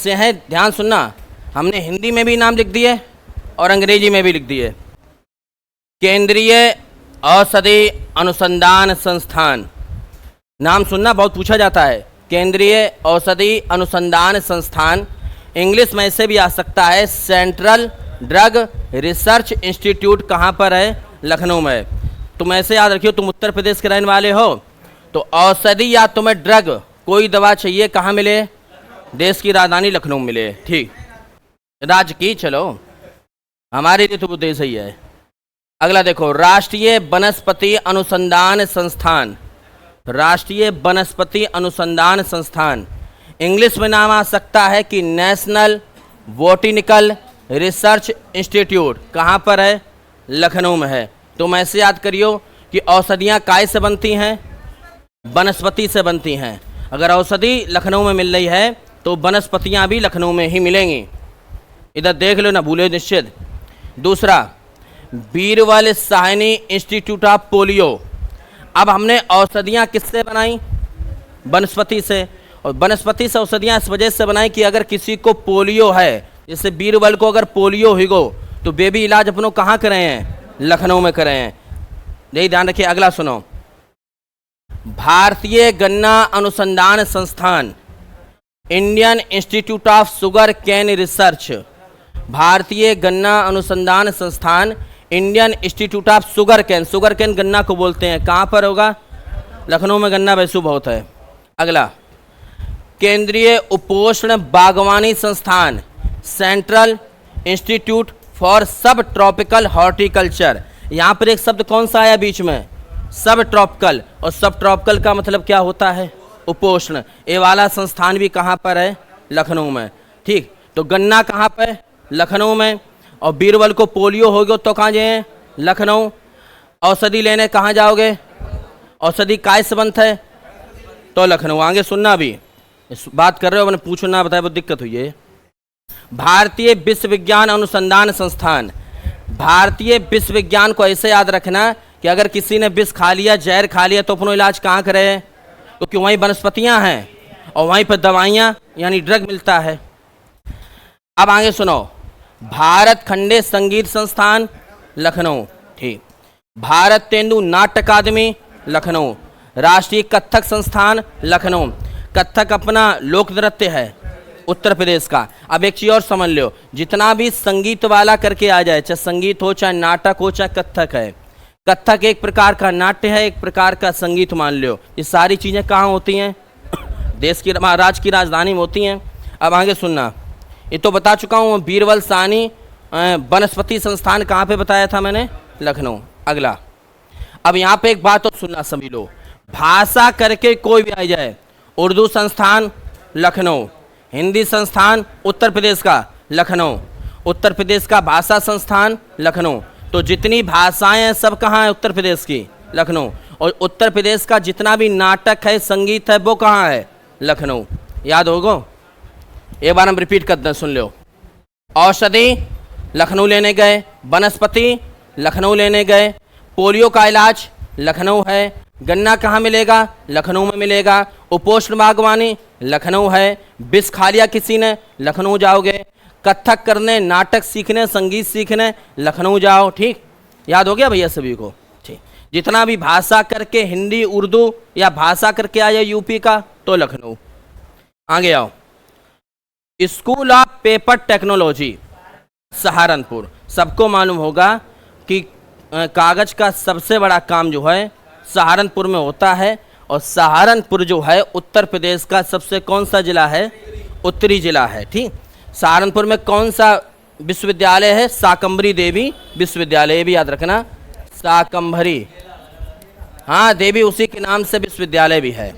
से हैं, ध्यान सुनना। हमने हिंदी में भी नाम लिख दिए और अंग्रेजी में भी लिख दिए। केंद्रीय औषधि अनुसंधान संस्थान, नाम सुनना, बहुत पूछा जाता है। केंद्रीय औषधि अनुसंधान संस्थान, इंग्लिश में ऐसे भी आ सकता है सेंट्रल ड्रग रिसर्च इंस्टीट्यूट। कहाँ पर है? लखनऊ में। तुम ऐसे याद रखियो, तुम उत्तर प्रदेश के रहने वाले हो तो औषधि या तुम्हें ड्रग कोई दवा चाहिए कहाँ मिले? देश की राजधानी लखनऊ मिले। ठीक, राज्य की, चलो हमारे लिए तो देश ही है। अगला देखो, राष्ट्रीय वनस्पति अनुसंधान संस्थान। राष्ट्रीय वनस्पति अनुसंधान संस्थान, इंग्लिश में नाम आ सकता है कि नेशनल बोटेनिकल रिसर्च इंस्टीट्यूट। कहाँ पर है? लखनऊ में है। तुम ऐसे याद करियो कि औषधियाँ काय से बनती हैं? वनस्पति से बनती हैं। अगर औषधि लखनऊ में मिल रही है तो वनस्पतियाँ भी लखनऊ में ही मिलेंगी। इधर देख लो ना, भूले निश्चित। दूसरा, Birbal Sahni institute of polio. अब हमने औषधियाँ किससे बनाई? वनस्पति से। और वनस्पति से औषधियाँ इस वजह से बनाई कि अगर किसी को पोलियो है, जैसे बीरबल को अगर पोलियो हो गो तो बेबी इलाज अपनों कहाँ करे हैं? लखनऊ में करे हैं। यही ध्यान रखिए। अगला सुनो, भारतीय गन्ना अनुसंधान संस्थान, Indian institute of sugar cane research. भारतीय गन्ना अनुसंधान संस्थान, Indian institute of sugar cane गन्ना को बोलते हैं। कहाँ पर होगा? लखनऊ में गन्ना वैसू बहुत है। अगला, केंद्रीय उपोष्ण बागवानी संस्थान, सेंट्रल इंस्टीट्यूट फॉर सब ट्रॉपिकल हॉर्टिकल्चर। यहाँ पर एक शब्द कौन सा आया बीच में? सब ट्रॉपिकल। और सब ट्रॉपिकल का मतलब क्या होता है? उपोष्ण। ये वाला संस्थान भी कहाँ पर है? लखनऊ में। ठीक, तो गन्ना कहाँ पर? लखनऊ में। और बीरबल को पोलियो हो गया तो कहाँ जाए? लखनऊ। औषधि लेने कहाँ जाओगे? औषधि काय से बनता है? तो लखनऊ। आगे सुनना, भी इस बात कर रहे हो, मैंने पूछो ना बताया, बहुत दिक्कत हुई है। भारतीय विश्व विज्ञान अनुसंधान संस्थान, भारतीय विश्व विज्ञान को ऐसे याद रखना कि अगर किसी ने विष खा लिया, जहर खा लिया तो अपना इलाज कहाँ करे? क्योंकि वहीं वनस्पतियाँ हैं और वहीं पर दवाइयाँ यानी ड्रग मिलता है। अब आगे सुनो, भारत खंडे संगीत संस्थान, लखनऊ। ठीक, भारत तेंदु नाट्य अकादमी, लखनऊ। राष्ट्रीय कथक संस्थान, लखनऊ। कथक अपना लोक नृत्य है उत्तर प्रदेश का। अब एक चीज़ और समझ लो, जितना भी संगीत वाला करके आ जाए, चाहे संगीत हो, चाहे नाटक हो, चाहे कथक है। कथक एक प्रकार का नाट्य है, एक प्रकार का संगीत मान लो। ये सारी चीज़ें कहाँ होती हैं? देश की, राज्य की राजधानी में होती हैं। अब आगे सुनना, ये तो बता चुका हूँ। बीरबल साहनी वनस्पति संस्थान कहाँ पे बताया था मैंने? लखनऊ। अगला, अब यहाँ पे एक बात और सुनना सभी लोग, भाषा करके कोई भी आ जाए, उर्दू संस्थान लखनऊ, हिंदी संस्थान उत्तर प्रदेश का लखनऊ, उत्तर प्रदेश का भाषा संस्थान लखनऊ। तो जितनी भाषाएं हैं सब कहाँ है? उत्तर प्रदेश की, लखनऊ। और उत्तर प्रदेश का जितना भी नाटक है, संगीत है, वो कहाँ है? लखनऊ। याद होगा? एक बार हम रिपीट करते हैं, सुन लो। औषधि लखनऊ लेने गए, वनस्पति लखनऊ लेने गए, पोलियो का इलाज लखनऊ है, गन्ना कहाँ मिलेगा? लखनऊ में मिलेगा, उपोष्ण बागवानी लखनऊ है, विष खा लिया किसी ने, लखनऊ जाओगे, कथक करने, नाटक सीखने, संगीत सीखने लखनऊ जाओ। ठीक, याद हो गया भैया सभी को? ठीक, जितना भी भाषा करके हिंदी उर्दू या भाषा करके आ जाए यूपी का तो लखनऊ। आगे आओ, school of paper technology Saharanpur. सबको मालूम होगा कि कागज का सबसे बड़ा काम जो है सहारनपुर में होता है। और सहारनपुर जो है उत्तर प्रदेश का सबसे कौन सा जिला है? उत्तरी जिला है। ठीक, सहारनपुर में कौन सा विश्वविद्यालय है? शाकंभरी देवी विश्वविद्यालय, ये भी याद रखना, शाकंभरी। हाँ, देवी उसी के नाम से विश्वविद्यालय भी है।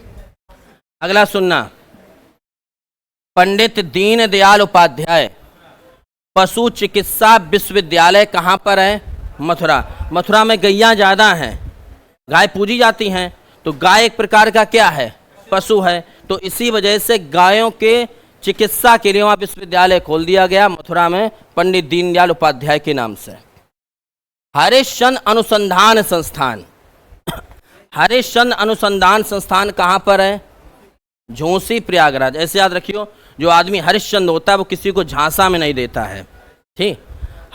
अगला सुनना, पंडित दीनदयाल उपाध्याय पशु चिकित्सा विश्वविद्यालय कहाँ पर है? मथुरा। मथुरा में गैया ज़्यादा हैं, गाय पूजी जाती हैं, तो गाय एक प्रकार का क्या है? पशु है। तो इसी वजह से गायों के चिकित्सा के लिए वहाँ विश्वविद्यालय खोल दिया गया मथुरा में, पंडित दीनदयाल उपाध्याय के नाम से। हरिश्चंद्र अनुसंधान संस्थान, हरिश्चंद्र अनुसंधान संस्थान कहाँ पर है? झोसी प्रयागराज। ऐसे याद रखियो, जो आदमी हरिश्चंद्र होता है वो किसी को झांसा में नहीं देता है। ठीक,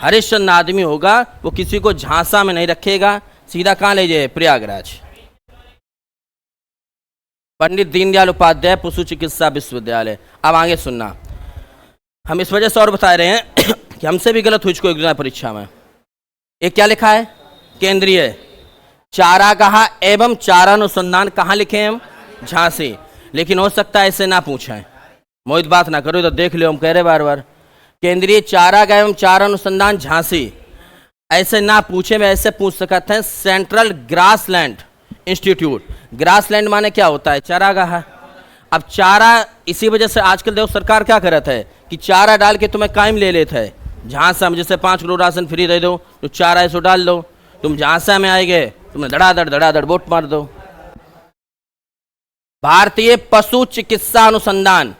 हरिश्चंद्र आदमी होगा वो किसी को झांसा में नहीं रखेगा, सीधा कहाँ ले जाए, प्रयागराज। पंडित दीनदयाल उपाध्याय पशु चिकित्सा विश्वविद्यालय। अब आगे सुनना, हम इस वजह से और बता रहे हैं कि हमसे भी गलत हुई इसको एग्जाम परीक्षा में। ये क्या लिखा है, केंद्रीय चारागाह एवं चारा अनुसंधान, कहाँ लिखे हैं हम, झांसी। लेकिन हो सकता है ऐसे ना पूछें, मोहित बात ना करो तो देख लो, हम कह रहे बार बार केंद्रीय चारागाह एवं चारा अनुसंधान झांसी, ऐसे ना पूछे। मैं ऐसे पूछ सकते हैं सेंट्रल ग्रासलैंड इंस्टीट्यूट। ग्रासलैंड माने क्या होता है, चारागाह। अब चारा, इसी वजह से आजकल देखो सरकार क्या करत है कि चारा डाल के तुम्हें कायम ले लेते है। झांसा में जैसे 5 किलो राशन फ्री दे दो, तो चारा ऐसो डाल दो, तुम झांसा में आएगे, तुम्हें धड़ाधड़ वोट मार दो। भारतीय पशु चिकित्सा अनुसंधान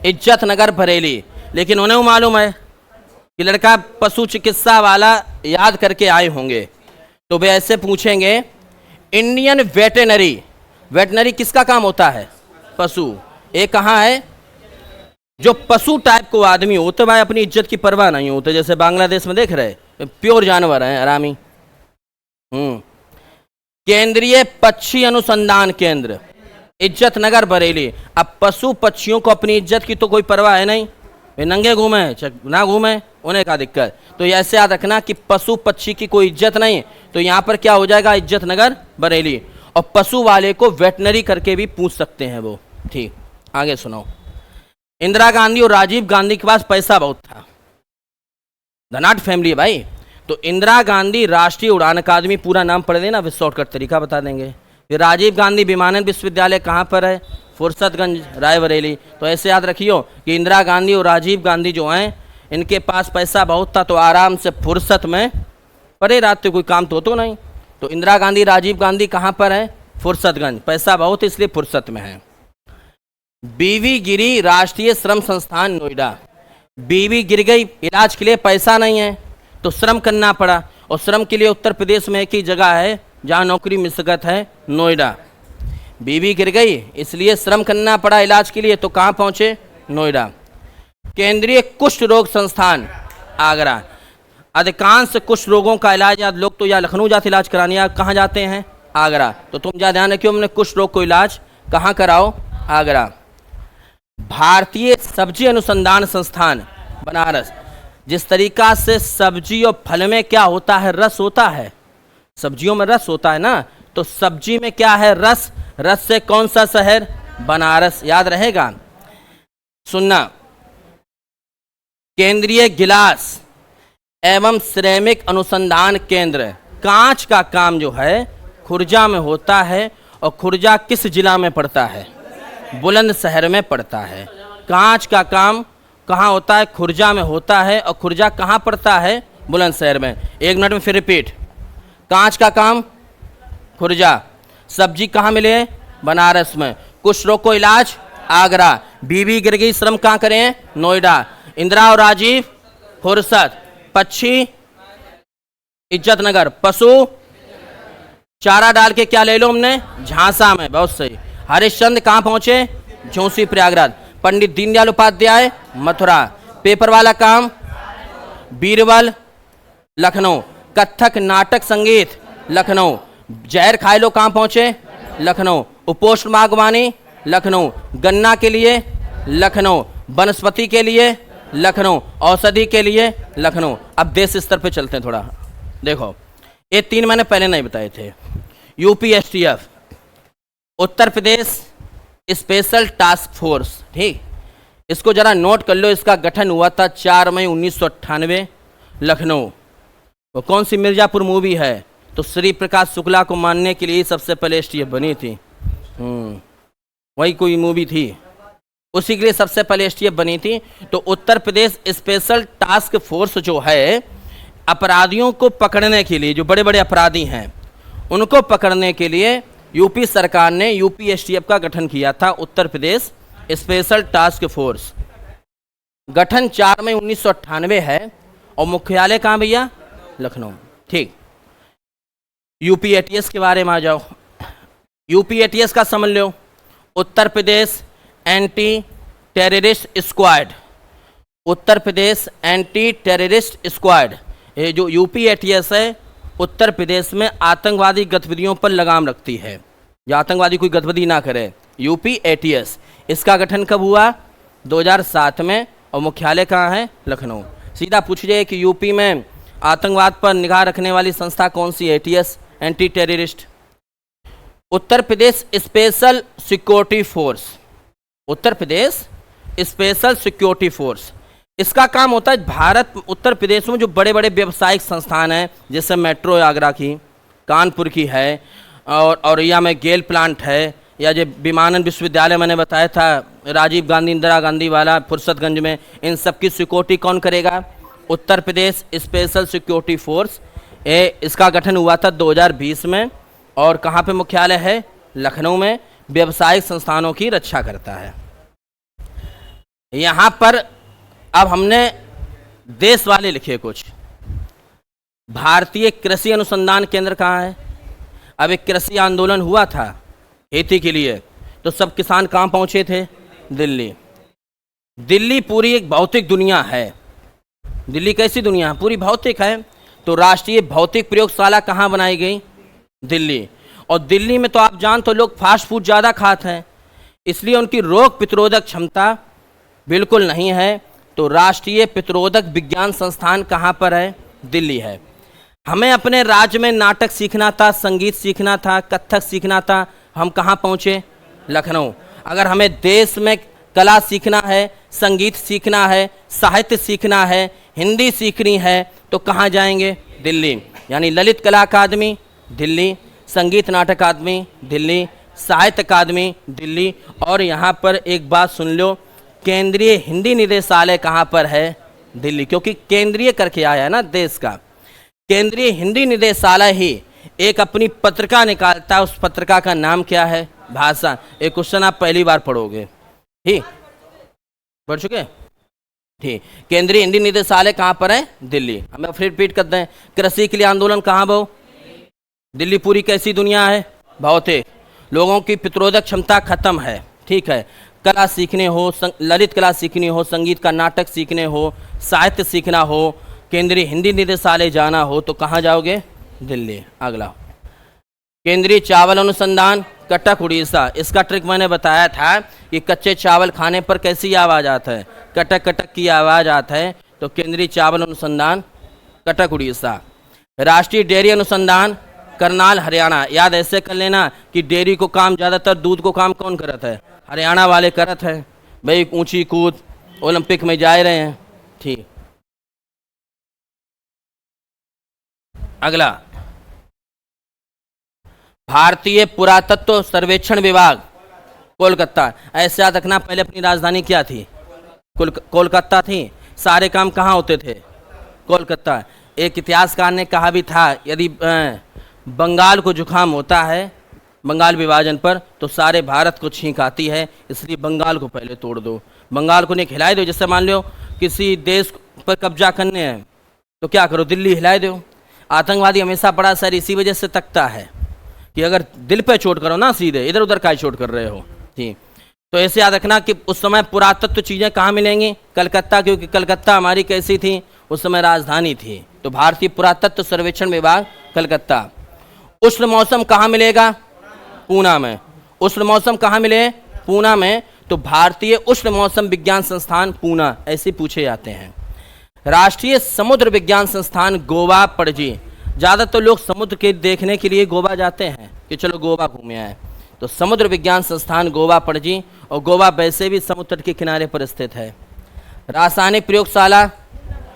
इज्जत नगर बरेली। लेकिन उन्हें मालूम है कि लड़का पशु चिकित्सा वाला याद करके आए होंगे, तो वे ऐसे पूछेंगे इंडियन वेटेनरी। वेटनरी किसका काम होता है, पशु। ये कहाँ है, जो पशु टाइप को आदमी होते भाई अपनी इज्जत की परवाह नहीं होते, जैसे बांग्लादेश में देख रहे प्योर जानवर हैं हरामी। केंद्रीय पक्षी अनुसंधान केंद्र इज्जत नगर बरेली। अब पशु पक्षियों को अपनी इज्जत की तो कोई परवाह है नहीं, वे नंगे घूमे ना घूमे, उन्हें क्या दिक्कत। तो ये ऐसे याद रखना कि पशु पक्षी की कोई इज्जत नहीं, तो यहाँ पर क्या हो जाएगा, इज्जत नगर बरेली। और पशु वाले को वेटनरी करके भी पूछ सकते हैं वो। ठीक, आगे सुनो। इंदिरा गांधी और राजीव गांधी के पास पैसा बहुत था, धनाढ्य फैमिली है भाई। तो इंदिरा गांधी राष्ट्रीय उड़ान अकादमी, पूरा नाम पढ़ देना, फिर शॉर्टकट तरीका बता देंगे। फिर राजीव गांधी विमानन विश्वविद्यालय कहाँ पर है, फुर्सतगंज रायबरेली। तो ऐसे याद रखियो कि इंदिरा गांधी और राजीव गांधी जो हैं इनके पास पैसा बहुत था, तो आराम से फुर्सत में पड़े रहते, कोई काम तो नहीं। तो इंदिरा गांधी राजीव गांधी कहाँ पर है, फुर्सतगंज, पैसा बहुत इसलिए फुर्सत में है। बीवी गिरी राष्ट्रीय श्रम संस्थान नोएडा। बीवी गिर गई, इलाज के लिए पैसा नहीं है तो श्रम करना पड़ा, और श्रम के लिए उत्तर प्रदेश में एक ही जगह है जहाँ नौकरी मिल सकत है, नोएडा। बीवी गिर गई इसलिए श्रम करना पड़ा इलाज के लिए, तो कहाँ पहुँचे, नोएडा। केंद्रीय कुष्ठ रोग संस्थान आगरा। अधिकांश कुष्ठ रोगों का इलाज या लोग तो या लखनऊ जाते इलाज कराने, या कहाँ जाते हैं, आगरा। तो तुम जा ध्यान रखियो, हमने कुष्ठ रोग को इलाज कहाँ कराओ, आगरा। भारतीय सब्जी अनुसंधान संस्थान बनारस। जिस तरीका से सब्जी और फल में क्या होता है, रस होता है, सब्जियों में रस होता है ना, तो सब्जी में क्या है, रस। रस से कौन सा शहर, बनारस, याद रहेगा। सुनना, केंद्रीय गिलास एवं सिरेमिक अनुसंधान केंद्र। कांच का काम जो है खुर्जा में होता है, और खुर्जा किस जिला में पड़ता है, बुलंदशहर में पड़ता है। कांच का काम कहाँ होता है, खुर्जा में होता है, और खुर्जा कहाँ पड़ता है, बुलंदशहर में। 1 मिनट में फिर रिपीट, कांच का काम खुर्जा, सब्जी कहाँ मिले, बनारस में। कुष्ठ रोग को इलाज आगरा। बीवी गिर गई, श्रम कहाँ करें, नोएडा। इंदिरा और राजीव फुर्सत। पक्षी इज्जत नगर। पशु चारा डाल के क्या ले लो हमने, झांसा में, बहुत सही। हरिश्चंद्र कहाँ पहुंचे, झोंसी प्रयागराज। पंडित दीनदयाल उपाध्याय मथुरा। पेपर वाला काम बीरबल लखनऊ। कथक नाटक संगीत लखनऊ। जहर खाए लो कहाँ पहुंचे, लखनऊ। उपोष्ण बागवानी लखनऊ। गन्ना के लिए लखनऊ। वनस्पति के लिए लखनऊ। औषधि के लिए लखनऊ। अब देश स्तर पे चलते हैं थोड़ा, देखो ये 3 मैंने पहले नहीं बताए थे। यूपीएसटीएफ उत्तर प्रदेश स्पेशल टास्क फोर्स, ठीक, इसको जरा नोट कर लो। इसका गठन हुआ था 4 मई 1998 लखनऊ। वो कौन सी मिर्जापुर मूवी है, तो श्री प्रकाश शुक्ला को मानने के लिए सबसे पहले एसटीएफ बनी थी। वही कोई मूवी थी, उसी के लिए सबसे पहले एसटीएफ बनी थी। तो उत्तर प्रदेश स्पेशल टास्क फोर्स जो है, अपराधियों को पकड़ने के लिए, जो बड़े बड़े अपराधी हैं उनको पकड़ने के लिए यूपी सरकार ने यूपीएसटीएफ का गठन किया था, उत्तर प्रदेश स्पेशल टास्क फोर्स। गठन 4 मई 1998 है, और मुख्यालय कहाँ भैया, लखनऊ। ठीक, यूपीएटीएस के बारे में आ जाओ। यूपीएटीएस का समझ लो, Uttar Pradesh anti terrorist squad, Uttar Pradesh anti terrorist squad, ये जो यूपी एटीएस है उत्तर प्रदेश में आतंकवादी गतिविधियों पर लगाम रखती है, जो आतंकवादी कोई गतिविधि ना करे, यूपी एटीएस। इसका गठन कब हुआ? 2007 में, और मुख्यालय कहाँ है? लखनऊ। सीधा पूछिए कि यूपी में आतंकवाद पर निगाह रखने वाली संस्था कौन सी? ATS, anti terrorist. Uttar Pradesh special security force, Uttar Pradesh special security force, इसका काम होता है भारत उत्तर प्रदेश में जो बड़े बड़े व्यावसायिक संस्थान हैं, जैसे मेट्रो आगरा की, कानपुर की है, और औरैया में गेल प्लांट है, या जो विमानन विश्वविद्यालय मैंने बताया था राजीव गांधी इंदिरा गांधी वाला फुर्सतगंज में, इन सब की सिक्योरिटी कौन करेगा? उत्तर प्रदेश स्पेशल सिक्योरिटी फोर्स। इसका गठन हुआ था 2020 में, और कहाँ पे मुख्यालय है? लखनऊ में। व्यावसायिक संस्थानों की रक्षा करता है। यहाँ पर अब हमने देश वाले लिखे कुछ। भारतीय कृषि अनुसंधान केंद्र कहाँ है? अब एक कृषि आंदोलन हुआ था खेती के लिए, तो सब किसान कहाँ पहुँचे थे? दिल्ली। दिल्ली पूरी एक भौतिक दुनिया है। दिल्ली कैसी दुनिया? पूरी भौतिक है। तो राष्ट्रीय भौतिक प्रयोगशाला कहाँ बनाई गई? दिल्ली। और दिल्ली में तो आप जानते हो लोग फास्ट फूड ज़्यादा खाते हैं, इसलिए उनकी रोग प्रतिरोधक क्षमता बिल्कुल नहीं है। तो राष्ट्रीय प्रतिरोधक विज्ञान संस्थान कहाँ पर है? दिल्ली है। हमें अपने राज्य में नाटक सीखना था, संगीत सीखना था, कथक सीखना था, हम कहाँ पहुँचे? लखनऊ। अगर हमें देश में कला सीखना है, संगीत सीखना है, साहित्य सीखना है, हिंदी सीखनी है, तो कहाँ जाएंगे? दिल्ली। यानी ललित कला अकादमी दिल्ली, संगीत नाटक अकादमी दिल्ली, साहित्य अकादमी दिल्ली, और यहाँ पर एक बात सुन लो, केंद्रीय हिंदी निदेशालय कहाँ पर है? दिल्ली। क्योंकि केंद्रीय करके आया है ना देश का। केंद्रीय हिंदी निदेशालय ही एक अपनी पत्रिका निकालता है, उस पत्रिका का नाम क्या है? भाषा। एक क्वेश्चन आप पहली बार पढ़ोगे, ठीक? पढ़ चुके? ठीक। केंद्रीय हिंदी निदेशालय कहाँ पर है? दिल्ली। हमें फिर रिपीट करते हैं, कृषि के लिए आंदोलन कहाँ बहु? दिल्ली। पूरी कैसी दुनिया है? भौतिक। लोगों की प्रतिरोधक क्षमता खत्म है, ठीक है। कला सीखने हो, ललित कला सीखनी हो, संगीत का नाटक सीखने हो, साहित्य सीखना हो, केंद्रीय हिंदी निदेशालय जाना हो, तो कहाँ जाओगे? दिल्ली। अगला, केंद्रीय चावल अनुसंधान कटक उड़ीसा। इसका ट्रिक मैंने बताया था कि कच्चे चावल खाने पर कैसी आवाज़ आता है? कटक कटक की आवाज़ आता है। तो केंद्रीय चावल अनुसंधान कटक उड़ीसा। राष्ट्रीय डेयरी अनुसंधान करनाल हरियाणा। याद ऐसे कर लेना कि डेयरी को काम, ज़्यादातर दूध को काम कौन करत है? हरियाणा वाले करत है भाई। ऊंची कूद ओलंपिक में जा रहे हैं, ठीक। अगला, भारतीय पुरातत्व सर्वेक्षण विभाग कोलकाता। ऐसे याद रखना, पहले अपनी राजधानी क्या थी? कोलकाता थी। सारे काम कहाँ होते थे? कोलकाता। एक इतिहासकार ने कहा भी था, यदि बंगाल को जुकाम होता है बंगाल विभाजन पर, तो सारे भारत को छींक आती है, इसलिए बंगाल को पहले तोड़ दो, बंगाल को नहीं हिला दो। जैसे मान लो किसी देश पर कब्जा करने हैं, तो क्या करो? दिल्ली हिला दो। आतंकवादी हमेशा बड़ा सर इसी वजह से तकता है कि अगर दिल पे चोट करो ना, सीधे इधर उधर का चोट कर रहे हो, ठीक। तो ऐसे याद रखना कि उस समय पुरातत्व चीज़ें कहाँ मिलेंगी? कलकत्ता, क्योंकि कलकत्ता हमारी कैसी थी? उस समय राजधानी थी। तो भारतीय पुरातत्व सर्वेक्षण विभाग कलकत्ता। उष्ण मौसम कहाँ मिलेगा? पूना में। उष्ण मौसम कहाँ मिले? पूना में। तो भारतीय उष्ण मौसम विज्ञान संस्थान पूना, ऐसे पूछे जाते हैं। राष्ट्रीय समुद्र विज्ञान संस्थान गोवा पणजी। ज़्यादातर लोग समुद्र के देखने के लिए गोवा जाते हैं कि चलो गोवा घूमे आए। तो समुद्र विज्ञान संस्थान गोवा पणजी, और गोवा वैसे भी समुद्र तट के किनारे पर स्थित है। रासायनिक प्रयोगशाला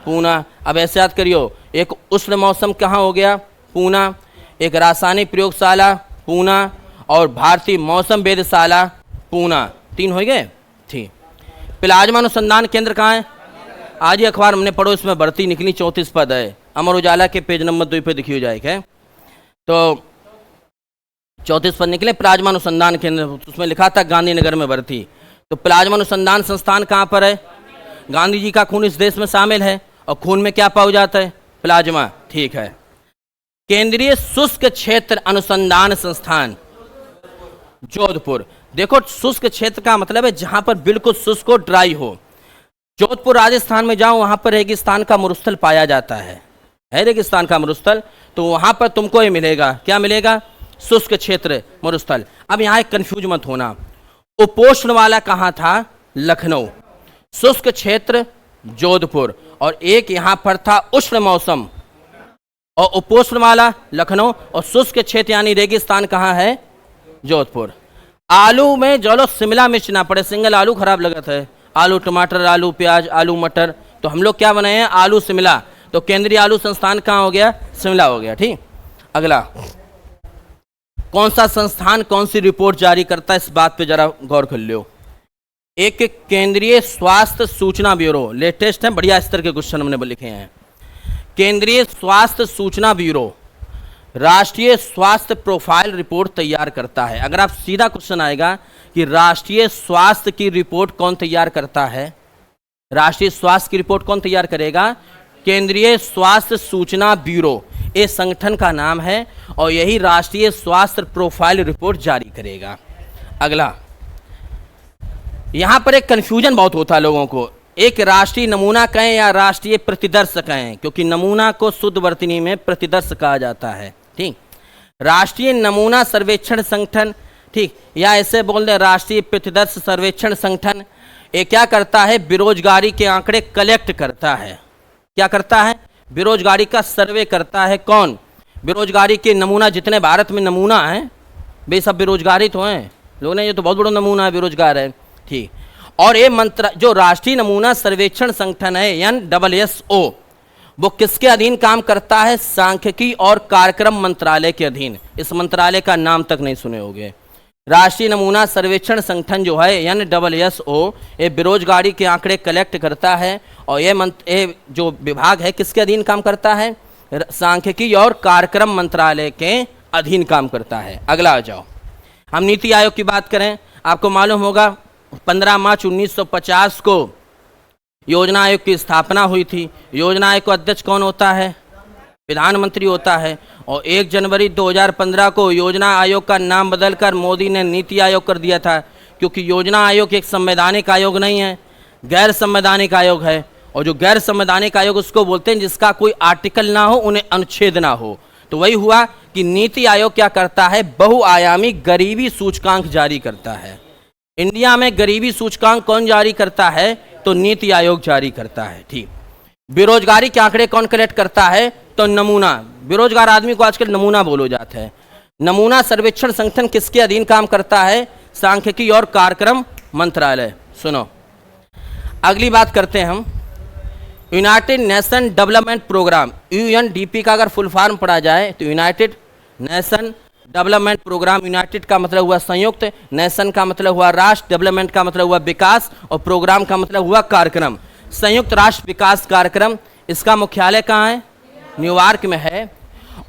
पूना। अब ऐसे याद करियो, एक उष्ण मौसम कहाँ हो गया? पूना। एक रासायनिक प्रयोगशाला पूना, और भारतीय मौसम वेधशाला पूना। 3 हो गए, ठीक। प्लाज्मा अनुसंधान केंद्र कहाँ है? आज ही अखबार हमने पढ़ो, इसमें भर्ती निकली 34 पद है। अमर उजाला के पेज नंबर 2 पे दिखी हो जाएगा। तो 34 पद निकले प्लाज्मा अनुसंधान केंद्र, उसमें लिखा था गांधीनगर में भर्ती। तो प्लाज्मा अनुसंधान संस्थान कहाँ पर है? गांधी जी का खून इस देश में शामिल है, और खून में क्या पाया जाता है? प्लाज्मा, ठीक है। केंद्रीय शुष्क क्षेत्र अनुसंधान संस्थान जोधपुर। देखो शुष्क क्षेत्र का मतलब है जहां पर बिल्कुल शुष्क हो, ड्राई हो। जोधपुर राजस्थान में जाओ, वहां पर रेगिस्तान का मरुस्थल पाया जाता है रेगिस्तान का मरुस्थल, तो वहां पर तुमको ये मिलेगा, क्या मिलेगा? शुष्क क्षेत्र मरुस्थल। अब यहाँ एक कंफ्यूज मत होना, उपोष्ण वाला कहाँ था? लखनऊ। शुष्क क्षेत्र जोधपुर, और एक यहाँ पर था उष्ण मौसम, और उपोष्ण वाला लखनऊ, और शुष्क क्षेत्र यानी रेगिस्तान कहाँ है? जोधपुर। आलू में चलो शिमला मिर्च ना पड़े, सिंगल आलू खराब लगता है, आलू टमाटर, आलू प्याज, आलू मटर, तो हम लोग क्या बनाए हैं? आलू शिमला। तो केंद्रीय आलू संस्थान कहाँ हो गया? शिमला हो गया। ठीक, अगला, कौन सा संस्थान कौन सी रिपोर्ट जारी करता है, इस बात पे जरा गौर कर लो। एक केंद्रीय स्वास्थ्य सूचना ब्यूरो, लेटेस्ट है, बढ़िया स्तर के क्वेश्चन हमने लिखे हैं। केंद्रीय स्वास्थ्य सूचना ब्यूरो राष्ट्रीय स्वास्थ्य प्रोफाइल रिपोर्ट तैयार करता है। अगर आप सीधा क्वेश्चन आएगा कि राष्ट्रीय स्वास्थ्य की रिपोर्ट कौन तैयार करता है, राष्ट्रीय स्वास्थ्य की रिपोर्ट कौन तैयार करेगा? केंद्रीय स्वास्थ्य सूचना ब्यूरो, ये संगठन का नाम है, और यही राष्ट्रीय स्वास्थ्य प्रोफाइल रिपोर्ट जारी करेगा। अगला, यहां पर एक कंफ्यूजन बहुत होता है लोगों को, एक राष्ट्रीय नमूना कहें या राष्ट्रीय प्रतिदर्श कहें, क्योंकि नमूना को शुद्ध वर्तनी में प्रतिदर्श कहा जाता है। ठीक, राष्ट्रीय नमूना सर्वेक्षण संगठन, ठीक, या ऐसे बोल दे राष्ट्रीय प्रतिदर्श सर्वेक्षण संगठन, ये क्या करता है? बेरोजगारी के आंकड़े कलेक्ट करता है। क्या करता है? बेरोजगारी का सर्वे करता है। कौन? बेरोजगारी के नमूना, जितने भारत में नमूना हैं वे सब बेरोजगारी तो हैं, लोग ने ये तो बहुत बड़ा नमूना है, बेरोजगार है। ठीक, और ये मंत्र जो राष्ट्रीय नमूना सर्वेक्षण संगठन है NSSO, वो किसके अधीन काम करता है? सांख्यिकी और कार्यक्रम मंत्रालय के अधीन। इस मंत्रालय का नाम तक नहीं सुने होंगे। राष्ट्रीय नमूना सर्वेक्षण संगठन जो है NSSO, ये बेरोजगारी के आंकड़े कलेक्ट करता है, और ये जो विभाग है किसके अधीन काम करता है? सांख्यिकी और कार्यक्रम मंत्रालय के अधीन काम करता है। अगला आ जाओ, हम नीति आयोग की बात करें। आपको मालूम होगा 15 मार्च 1950 को योजना आयोग की स्थापना हुई थी। योजना आयोग का अध्यक्ष कौन होता है? प्रधानमंत्री होता है। और 1 जनवरी 2015 को योजना आयोग का नाम बदलकर मोदी ने नीति आयोग कर दिया था, क्योंकि योजना आयोग एक संवैधानिक आयोग नहीं है, गैर संवैधानिक आयोग है। और जो गैर संवैधानिक आयोग उसको बोलते हैं जिसका कोई आर्टिकल ना हो, उन्हें अनुच्छेद ना हो। तो वही हुआ कि नीति आयोग क्या करता है? बहुआयामी गरीबी सूचकांक जारी करता है। इंडिया में गरीबी सूचकांक कौन जारी करता है? तो नीति आयोग जारी करता है। ठीक, बेरोजगारी के आंकड़े कौन कलेक्ट करता है? तो नमूना, बेरोजगार आदमी को आजकल नमूना बोलो जाता है। नमूना सर्वेक्षण संगठन किसके अधीन काम करता है? सांख्यिकी और कार्यक्रम मंत्रालय। सुनो, अगली बात करते हैं हम, United Nation Development Programme, UNDP का अगर फुल फॉर्म पढ़ा जाए तो United Nation Development Programme. United का मतलब हुआ संयुक्त, नेशन का मतलब हुआ राष्ट्र, डेवलपमेंट का मतलब हुआ विकास, और प्रोग्राम का मतलब हुआ कार्यक्रम। संयुक्त राष्ट्र विकास कार्यक्रम, इसका मुख्यालय कहाँ है? न्यूयॉर्क में है।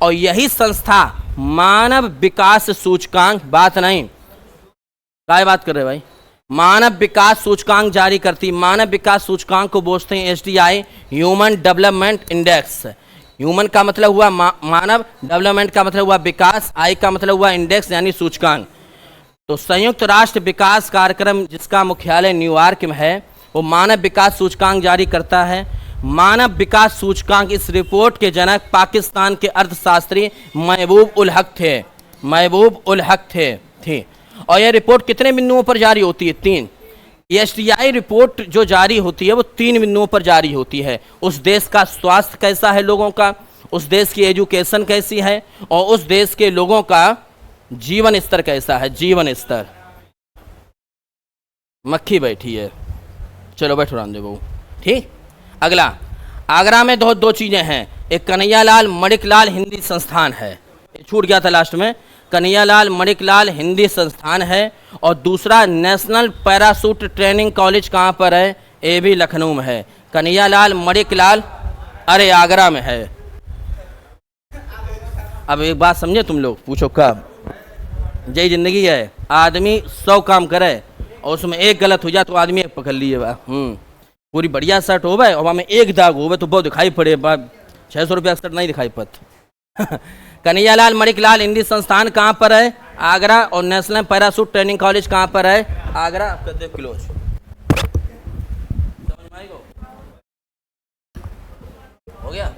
और यही संस्था मानव विकास सूचकांक, बात नहीं, क्या बात कर रहे भाई, मानव विकास सूचकांक जारी करती। मानव विकास सूचकांक को बोलते हैं SDI, human development index. Human का मतलब हुआ मानव, डेवलपमेंट का मतलब हुआ विकास, आई का मतलब हुआ इंडेक्स यानी सूचकांक। तो संयुक्त राष्ट्र विकास कार्यक्रम जिसका मुख्यालय न्यूयॉर्क में है, वो मानव विकास सूचकांक जारी करता है। मानव विकास सूचकांक, इस रिपोर्ट के जनक पाकिस्तान के अर्थशास्त्री महबूब उल हक थे। महबूब उल हक थे। और यह रिपोर्ट कितने बिंदुओं पर जारी होती है? 3। SDI रिपोर्ट जो जारी होती है वो 3 बिंदुओं पर जारी होती है। उस देश का स्वास्थ्य कैसा है लोगों का, उस देश की एजुकेशन कैसी है, और उस देश के लोगों का जीवन स्तर कैसा है। जीवन स्तर, मक्खी बैठी है, चलो बैठो रामदेव बाबू। ठीक, अगला, आगरा में दो चीज़ें हैं, एक कन्हैयालाल मणिकलाल हिंदी संस्थान है, छूट गया था लास्ट में, कन्हैयालाल मणिकलाल हिंदी संस्थान है, और दूसरा नेशनल पैराशूट ट्रेनिंग कॉलेज कहाँ पर है? ये भी लखनऊ में है। कन्हैयालाल मणिकलाल, अरे आगरा में है। अब एक बात समझे तुम लोग, पूछो कब? यही जिंदगी है, आदमी 100 काम करे और उसमें एक गलत हो जाए तो आदमी एक पकड़ लिए बा। पूरी बढ़िया शर्ट हो भाई और वहाँ में एक दाग हो तो बहुत दिखाई पड़े, 600 रुपया शर्ट नहीं दिखाई पड़ता। कन्हैयालाल मणिकलाल हिंदी संस्थान कहाँ पर है? आगरा, और नेशनल पैराशूट ट्रेनिंग कॉलेज कहाँ पर है? आगरा। आप कर दो क्लोज। समझ में आई? हो गया।